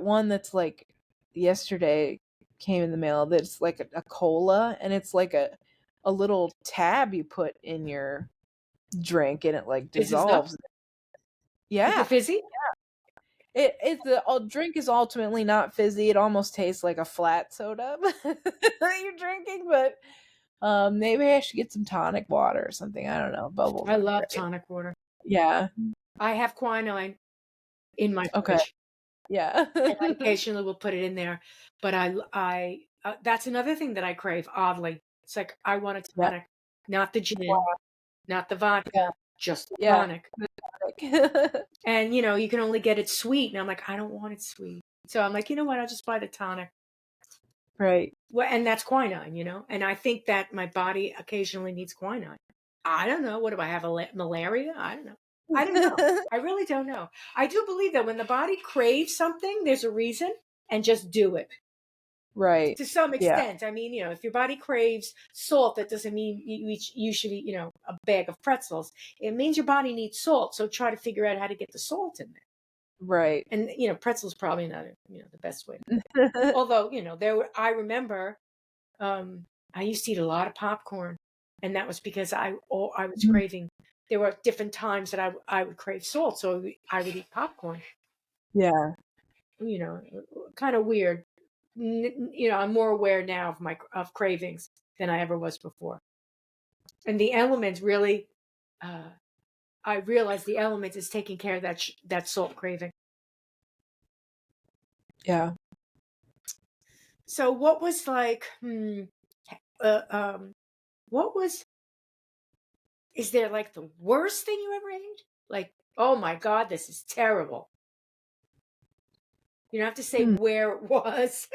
one that's like yesterday came in the mail that's like a cola and it's like a little tab you put in your drink and it like Fizzes up. dissolves. Is it Yeah. fizzy? It's the drink is ultimately not fizzy. It almost tastes like a flat soda that you're drinking, but maybe I should get some tonic water or something. I don't know. Bubbles I are love great. tonic water. Yeah. I have quinine in my Okay. fridge, Yeah. and I occasionally will put it in there. But that's another thing that I crave. Oddly, it's like I want a Yeah. tonic, not the gin, not the vodka, Yeah. just the Yeah. tonic. And you can only get it sweet, and I'm like, I don't want it sweet. So I'm like, you know what? I'll just buy the tonic. Right. Well, and that's quinine, and I think that my body occasionally needs quinine. I don't know. What do I have? Malaria? I don't know. I don't know. I really don't know. I do believe that when the body craves something, there's a reason, and just do it. Right. To some Yeah. extent. I mean, if your body craves salt, that doesn't mean you should eat, a bag of pretzels. It means your body needs salt. So try to figure out how to get the salt in there. Right. And, pretzels probably not, the best way. Although, I remember, I used to eat a lot of popcorn, and that was because I was craving. There were different times that I would crave salt, so I would eat popcorn. Yeah. Kind of weird. I'm more aware now of cravings than I ever was before. And the element really, I realize the element is taking care of that salt craving. Yeah. So what was like? What was? Is there like the worst thing you ever ate? Like, oh my God, this is terrible. You don't have to say where it was.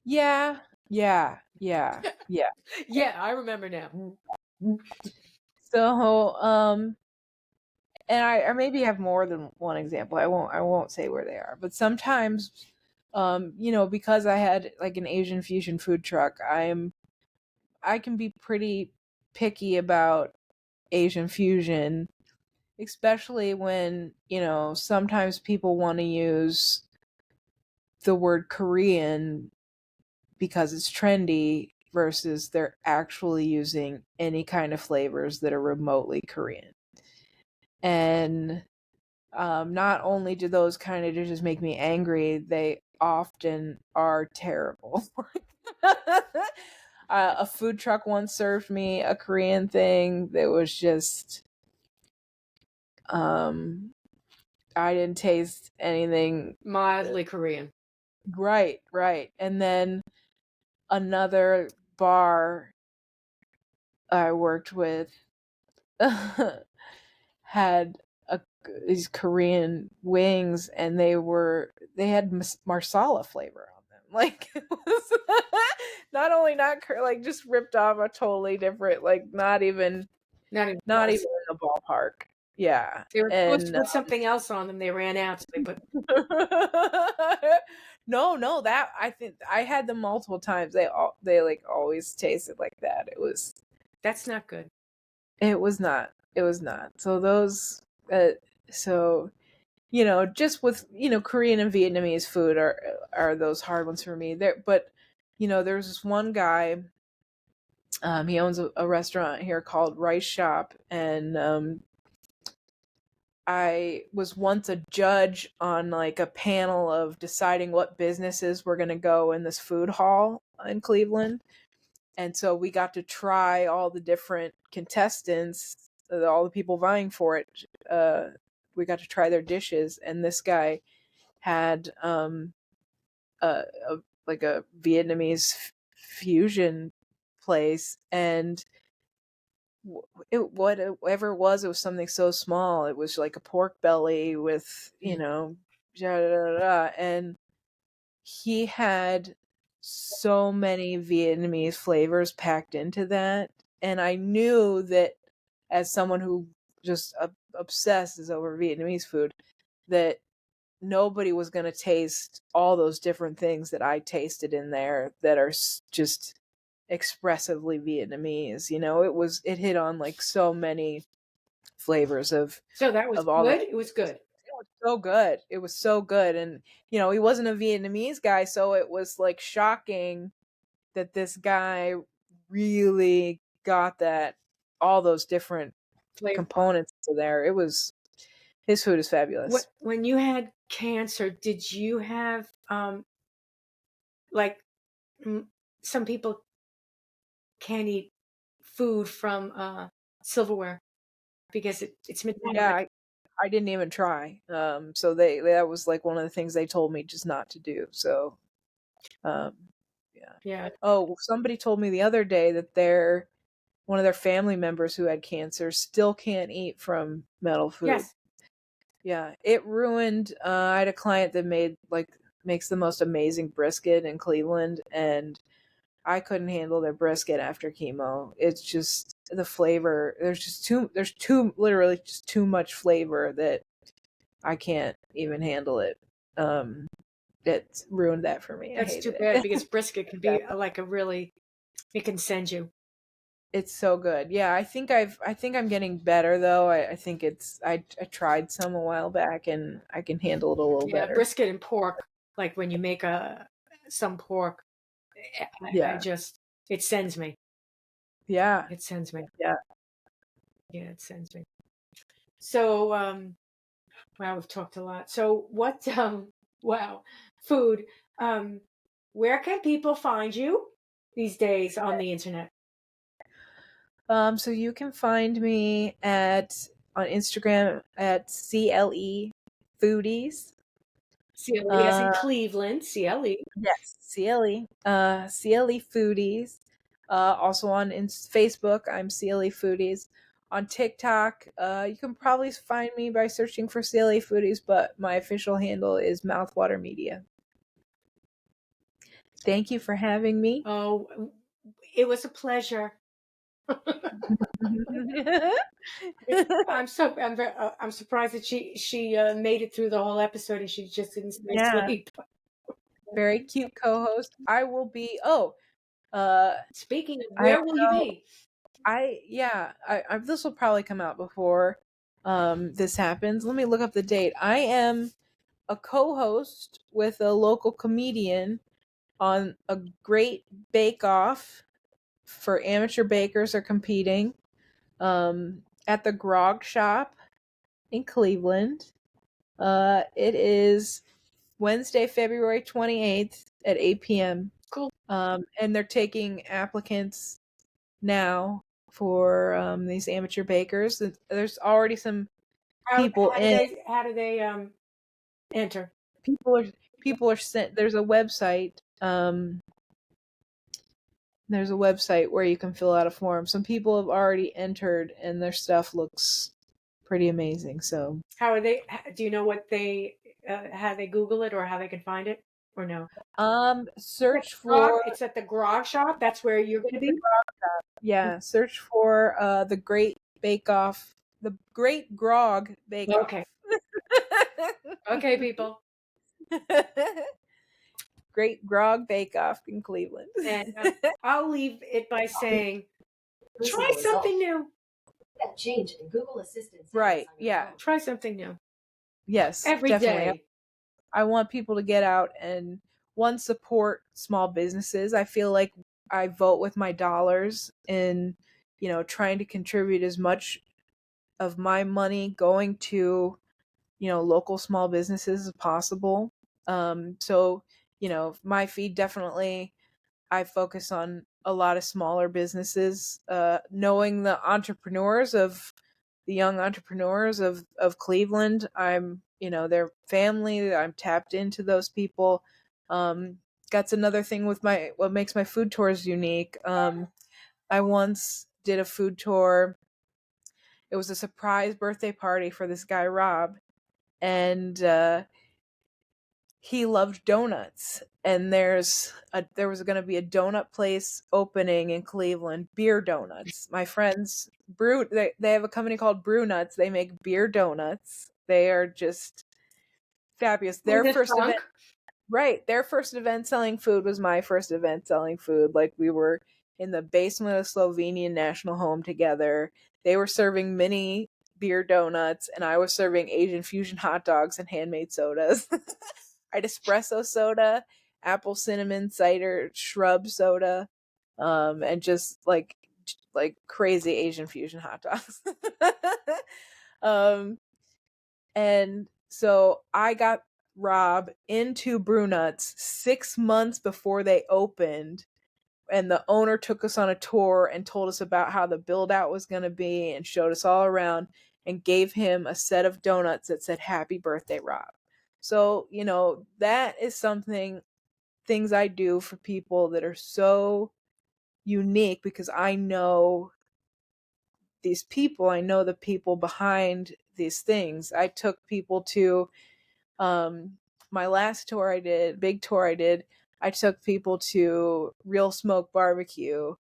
Yeah. Yeah. Yeah. Yeah. Yeah, I remember now. So, and I maybe have more than one example. I won't say where they are, but sometimes, because I had like an Asian fusion food truck, I can be pretty picky about Asian fusion, especially when, sometimes people want to use the word Korean because it's trendy versus they're actually using any kind of flavors that are remotely Korean. And not only do those kind of dishes make me angry, they often are terrible. A food truck once served me a Korean thing that was just I didn't taste anything Mildly Korean. right. And then another bar I worked with had these Korean wings, and they had marsala flavor on them. Like it was not only like just ripped off a totally different, like not even in the ballpark. Yeah, They were supposed to and put something else on them. They ran out, so they put. no, that I think I had them multiple times. They like always tasted like that. That's not good. It was not. It was not. So those, so just with Korean and Vietnamese food are those hard ones for me. There, but there's this one guy. He owns a restaurant here called Rice Shop, and I was once a judge on like a panel of deciding what businesses were going to go in this food hall in Cleveland. And so we got to try all the different contestants, all the people vying for it. We got to try their dishes, and this guy had like a Vietnamese fusion place, and whatever it was something so small. It was like a pork belly with and he had so many Vietnamese flavors packed into that, and I knew that as someone who just obsesses over Vietnamese food, that nobody was going to taste all those different things that I tasted in there that are just expressively Vietnamese. It hit on like so many flavors of So that was all good. that. It was good. It was so good. It was so good. And he wasn't a Vietnamese guy, so it was like shocking that this guy really got that all those different Flavor. components to there. His food is fabulous. When you had cancer, did you have like some people can't eat food from silverware because it's metallic? Yeah, I didn't even try. So that was like one of the things they told me just not to do. So, yeah. Yeah. Oh, somebody told me the other day that one of their family members who had cancer still can't eat from metal food. Yes. Yeah, it ruined. I had a client that makes the most amazing brisket in Cleveland, and I couldn't handle their brisket after chemo. It's just the flavor. Literally just too much flavor that I can't even handle it. It ruined that for me. That's I too hated bad it. because brisket can be it can send you. It's so good. Yeah, I think I'm getting better though. I think I tried some a while back, and I can handle it a little better. Brisket and pork, like when you make some pork, it sends me. Yeah. It sends me. Yeah. Yeah, it sends me. So wow, we've talked a lot. So what wow, food. Where can people find you these days on the internet? So you can find me on Instagram at CLEFoodies. CLE as in Cleveland, CLE. Yes, CLE. CLEFoodies. Also on Facebook, I'm CLEFoodies. On TikTok, you can probably find me by searching for CLEFoodies, but my official handle is Mouthwater Media. Thank you for having me. Oh, it was a pleasure. I'm surprised that she made it through the whole episode and she just didn't stay asleep. Very cute co-host. I will be. Speaking of, where will you be? This will probably come out before this happens. Let me look up the date. I am a co-host with a local comedian on a great bake-off for amateur bakers are competing at the Grog Shop in Cleveland. It is Wednesday, February 28th at 8 p.m. Cool. And they're taking applicants now for these amateur bakers. There's already some people how do they enter? People are sent. There's a website. There's a website where you can fill out a form. Some people have already entered, and their stuff looks pretty amazing. So, how are they? Do you know what they? How they Google it, or how they can find it, or no? Search for. It's at the Grog Shop. That's where you're going to be. Yeah, search for the Great Bake Off, the Great Grog Bake Off. Okay. Okay, people. Great Grog Bake Off in Cleveland. And I'll leave it by saying, try something new. That change in Google Assistant. Right. Yeah. Try something new. Yes. Every definitely. day. I want people to get out and one, support small businesses. I feel like I vote with my dollars in, trying to contribute as much of my money going to, local small businesses as possible. So, my feed definitely, I focus on a lot of smaller businesses, knowing the young entrepreneurs of Cleveland. I'm, their family. I'm tapped into those people. That's another thing with what makes my food tours unique. I once did a food tour. It was a surprise birthday party for this guy, Rob. And, he loved donuts, and there was going to be a donut place opening in Cleveland, Beer Donuts. My friends they have a company called Brew Nuts. They make beer donuts. They are just fabulous. Their first event, right, their first event selling food was my first event selling food. Like, we were in the basement of Slovenian National Home together. They were serving mini beer donuts, and I was serving Asian fusion hot dogs and handmade sodas. I had espresso soda, apple cinnamon cider, shrub soda, and just like crazy Asian fusion hot dogs. um, and so I got Rob into Brew Nuts 6 months before they opened, and the owner took us on a tour and told us about how the build out was going to be and showed us all around and gave him a set of donuts that said "Happy Birthday, Rob." So, that is things I do for people that are so unique, because I know these people. I know the people behind these things. I took people to my last tour big tour I did. I took people to Real Smoke Barbecue,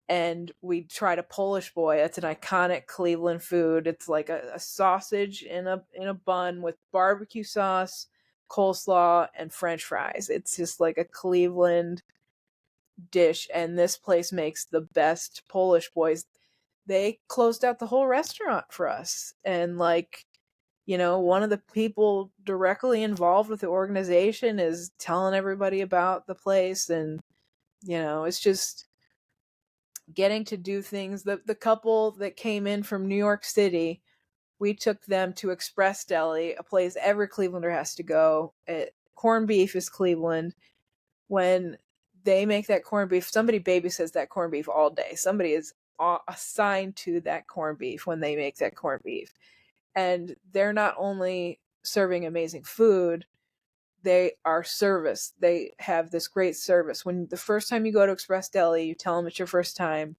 and we tried a Polish boy. It's an iconic Cleveland food. It's like a sausage in a bun with barbecue sauce, coleslaw, and French fries. It's just like a Cleveland dish, and this place makes the best Polish boys. They closed out the whole restaurant for us, and one of the people directly involved with the organization is telling everybody about the place. And it's just getting to do things. The couple that came in from New York City, we took them to Express Deli, a place every Clevelander has to go. Corned beef is Cleveland. When they make that corned beef, somebody babysits that corned beef all day. Somebody is assigned to that corned beef when they make that corned beef. And they're not only serving amazing food, they are service. They have this great service. When the first time you go to Express Deli, you tell them it's your first time,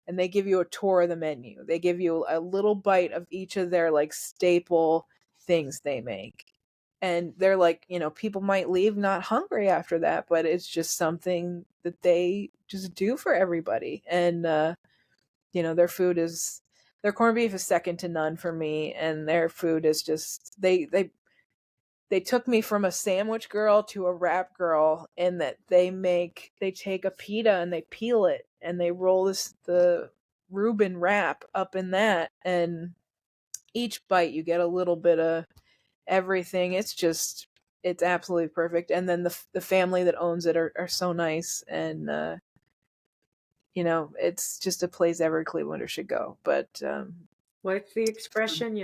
and they give you a tour of the menu. They give you a little bite of each of their staple things they make. And they're like, people might leave not hungry after that, but it's just something that they just do for everybody. And their corned beef is second to none for me, and their food is just they took me from a sandwich girl to a wrap girl, in that they take a pita and they peel it and they roll the Reuben wrap up in that, and each bite you get a little bit of everything. It's absolutely perfect. And then the family that owns it are so nice, and it's just a place every Clevelander should go. But what's the expression?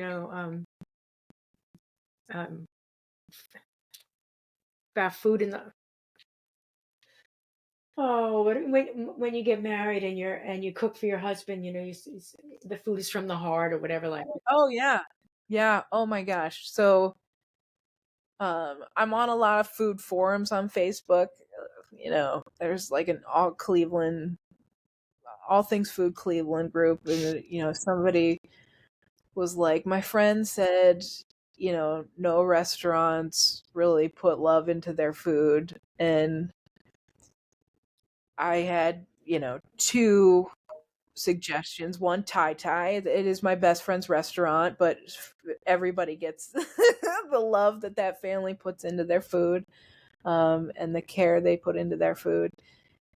About food in the when you get married and you cook for your husband, the food is from the heart or whatever. Oh yeah, oh my gosh. So I'm on a lot of food forums on Facebook. There's like an all things food Cleveland group, and somebody was like, my friend said, no restaurants really put love into their food. And I had, two suggestions. One, Thai Thai. It is my best friend's restaurant, but everybody gets the love that family puts into their food, and the care they put into their food.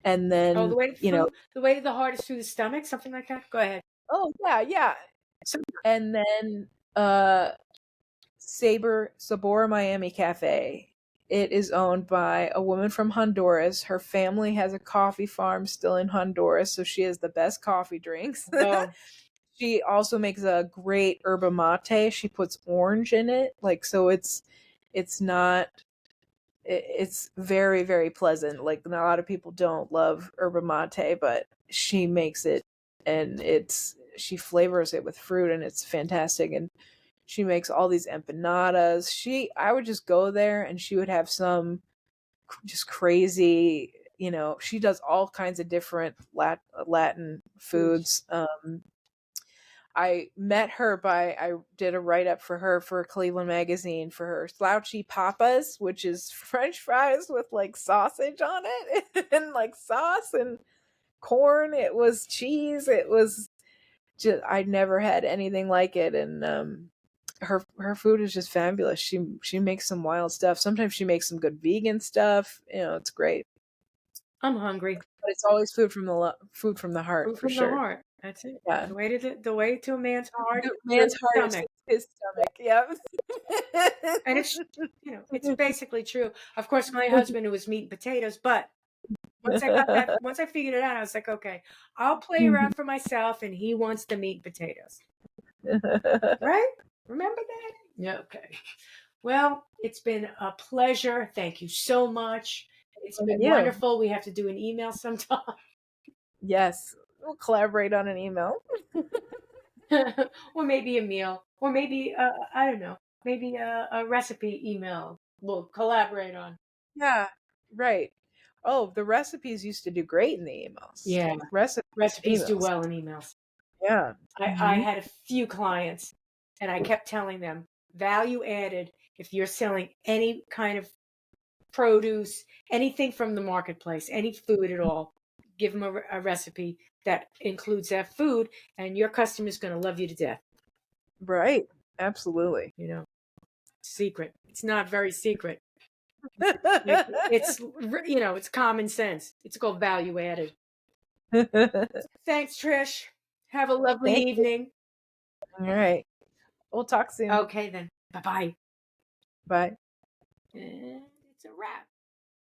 And then, the way the heart is through the stomach, something like that. Go ahead. Oh, yeah. So, And then Sabor Miami Cafe. It is owned by a woman from Honduras. Her family has a coffee farm still in Honduras, so she has the best coffee drinks. oh, She also makes a great yerba mate. She puts orange in it, like so it's not it's very very pleasant. Like a lot of people don't love yerba mate, but she makes it and she flavors it with fruit and it's fantastic. And she makes all these empanadas. I would just go there and she would have some just crazy, she does all kinds of different Latin foods. I met her I did a write up for her for Cleveland Magazine for her slouchy papas, which is French fries with like sausage on it and like sauce and corn. It was cheese. It was just I'd never had anything like it, and her food is just fabulous. She makes some wild stuff. Sometimes she makes some good vegan stuff. It's great. I'm hungry. But it's always food from the heart Food for from the sure. heart. That's it. Yeah. The way to a man's heart The is through man's his heart is stomach. his stomach. Yep. And it's basically true. Of course, my husband, it was meat and potatoes, but once I figured it out, I was like, okay, I'll play around for myself, and he wants the meat and potatoes. Right? Remember that? Yeah, okay. Well, it's been a pleasure. Thank you so much. It's been Yeah. wonderful. We have to do an email sometime. Yes. We'll collaborate on an email. Or maybe a meal. Or maybe, I don't know, maybe a recipe email we'll collaborate on. Yeah. Right. Oh, the recipes used to do great in the emails. Yeah. Recipes do well in emails. Yeah. I had a few clients, and I kept telling them, value added, if you're selling any kind of produce, anything from the marketplace, any food at all, give them a recipe that includes that food, and your customer's going to love you to death. Right. Absolutely. Secret. It's not very secret. It's common sense. It's called value added. Thanks, Trish. Have a lovely Thank you. evening. All right. We'll talk soon. Okay, then. Bye-bye. Bye. And it's a wrap.